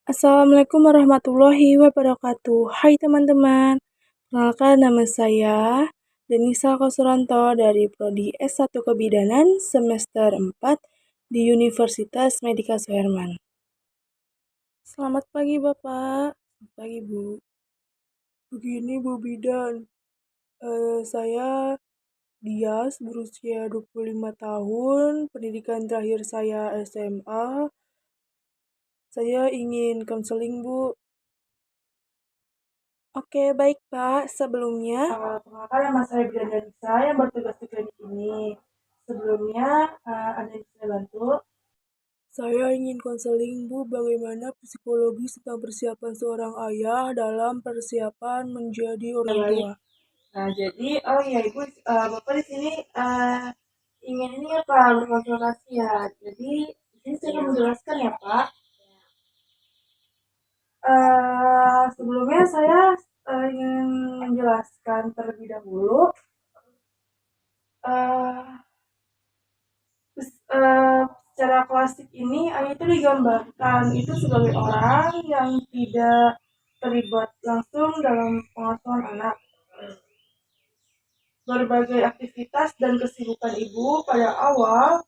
Assalamualaikum warahmatullahi wabarakatuh. Hai teman-teman, kenalkan nama saya Denisa Kosuranto dari Prodi S1 Kebidanan semester 4 di Universitas Medika Suherman. Selamat pagi Bapak, selamat pagi Bu. Begini Bu Bidan, saya Dias berusia 25 tahun, pendidikan terakhir saya SMA. Saya ingin konseling Bu. Oke, baik Pak. Sebelumnya, perkenalkan nama saya Bidan Danisa yang bertugas di klinik ini. Sebelumnya, ada yang bisa bantu? Saya ingin konseling Bu bagaimana psikologi tentang persiapan seorang ayah dalam persiapan menjadi orang tua. Nah, jadi, oh iya Ibu, Bapak di sini ingin ini ya Pak, berkonsultasi ya. Jadi, di sini saya akan menjelaskan ya Pak. Sebelumnya saya ingin menjelaskan terlebih dahulu uh, secara klasik ini ayah itu digambarkan itu sebagai orang yang tidak terlibat langsung dalam pengasuhan anak. Berbagai aktivitas dan kesibukan ibu pada awal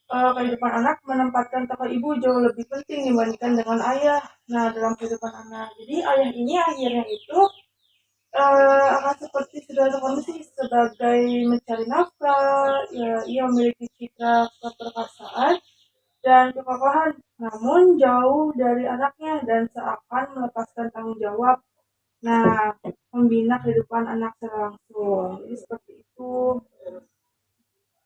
kehidupan anak menempatkan tokoh ibu jauh lebih penting dibandingkan dengan ayah. Nah, dalam kehidupan anak. Jadi ayah ini akhirnya itu akan seperti saudara kondisi sebagai mencari nafkah, ya, ia memiliki citra keperkasaan dan kekokohan, namun jauh dari anaknya dan seakan melepaskan tanggung jawab. Nah, membina kehidupan anak secara langsung. Jadi seperti itu.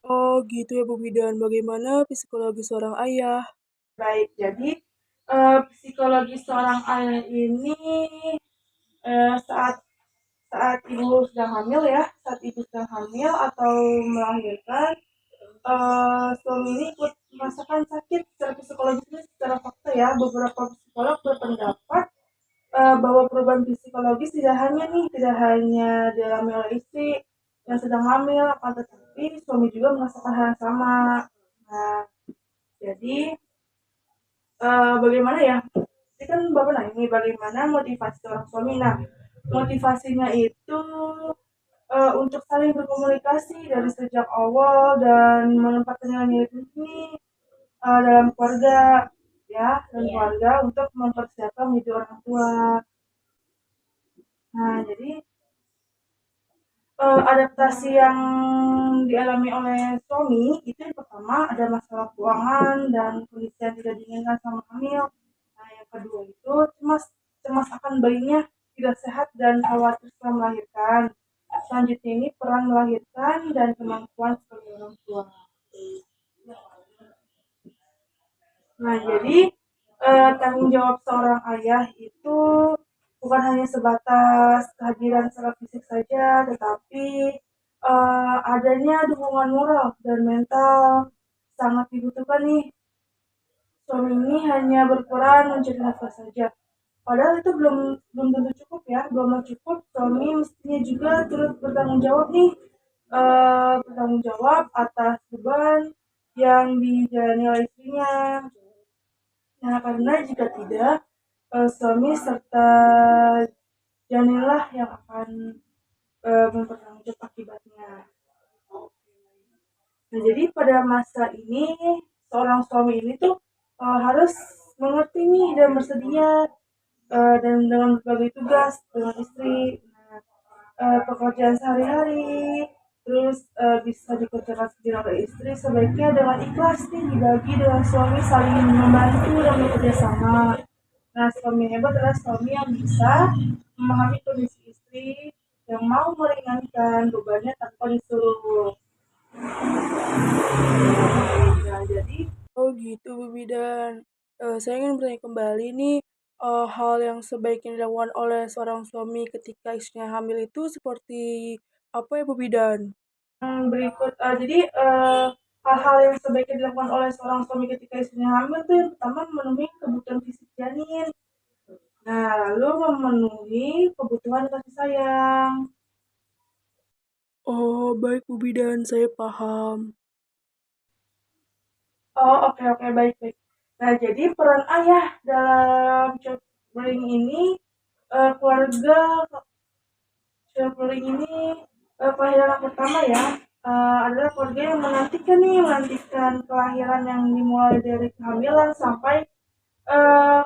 Oh, gitu ya Bu Bidan. Bagaimana psikologi seorang ayah? Baik, jadi psikologi seorang ayah ini saat saat ibu sedang hamil ya, saat ibu sedang hamil atau melahirkan, suami ini ikut merasakan sakit secara psikologis ini secara fakta ya. Beberapa psikolog berpendapat bahwa perubahan psikologis tidak hanya dialami oleh istri yang sedang hamil, akan tetapi suami juga merasakan hal yang sama. Nah, jadi bagaimana ya? Ini kan Bapak nanya ini bagaimana motivasi seorang suami. Nah, motivasinya itu untuk saling berkomunikasi dari sejak awal dan menempatkan nilai ini dalam keluarga ya dan keluarga untuk mempersiapkan menjadi orang tua. Nah, jadi adaptasi yang dialami oleh suami itu yang pertama ada masalah keuangan dan kondisi yang tidak diinginkan sama hamil. Nah, yang kedua itu cemas cemas akan bayinya tidak sehat dan khawatir setelah melahirkan. Selanjutnya ini peran melahirkan dan kemampuan sebagai orang tua. Nah, jadi tanggung jawab seorang ayah itu bukan hanya sebatas kehadiran secara fisik saja, tetapi adanya dukungan moral dan mental sangat dibutuhkan nih. Suami ini hanya berperan mencari nafkah saja. Padahal itu belum belum tentu cukup ya, belum cukup. Suami mestinya juga turut bertanggung jawab nih, bertanggung jawab atas beban yang dijalani oleh istrinya. Nah, karena jika tidak, suami serta janilah yang akan mempertanggungjawab akibatnya. Nah, jadi pada masa ini seorang suami ini tuh harus mengerti nih dan bersedia dan dengan berbagai tugas dengan istri. Nah, pekerjaan sehari-hari terus bisa dikerjakan sendiri oleh istri sebaiknya dengan ikhlas nih dibagi dengan suami saling membantu dan bekerja sama. Nah, suami hebat adalah suami yang bisa memahami kondisi istri yang mau meringankan bebannya tanpa disuruh. Nah, jadi oh gitu Bu Bidan. Saya ingin bertanya kembali nih, hal yang sebaiknya dilakukan oleh seorang suami ketika istrinya hamil itu seperti apa ya Bu Bidan? Berikut, jadi hal-hal yang sebaiknya dilakukan oleh seorang suami ketika istrinya hamil tuh yang pertama memenuhi kebutuhan fisik janin. Nah, lalu memenuhi kebutuhan kasih sayang. Oh, baik Bu Bidan, saya paham. Oh, oke oke, baik baik. Nah, jadi peran ayah dalam childbearing ini, keluarga childbearing ini, kelahiran anak pertama ya, adalah keluarga yang menantikan kelahiran yang dimulai dari kehamilan sampai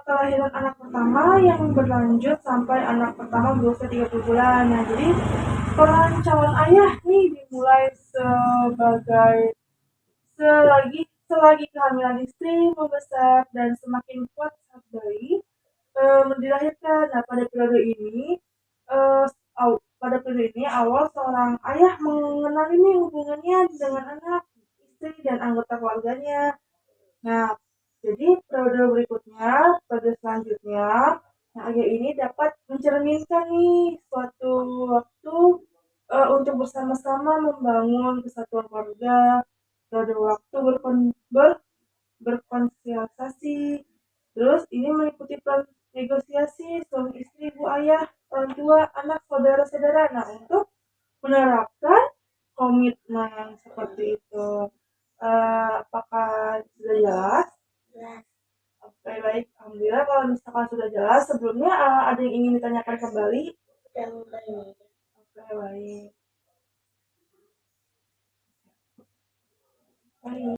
kelahiran anak pertama yang berlanjut sampai anak pertama berusia 30 bulan. Nah, jadi peran calon ayah nih dimulai sebagai selagi kehamilan istri membesar dan semakin kuat saat bayi dilahirkan. Nah, eh, pada periode ini awal seorang ayah mengenali nih hubungannya dengan anak, istri dan anggota keluarganya. Nah, jadi periode selanjutnya, nah ayah ini dapat mencerminkan nih suatu waktu untuk bersama-sama membangun kesatuan keluarga, periode waktu berkonsultasi, terus ini meliputi peran negosiasi suami istri, ibu ayah, orang tua, anak, saudara-saudara. Nah, untuk menerapkan komitmen seperti itu. Apakah sudah jelas? Oke, baik. Alhamdulillah kalau misalkan sudah jelas. Sebelumnya ada yang ingin ditanyakan kembali? Oke, baik. Baik.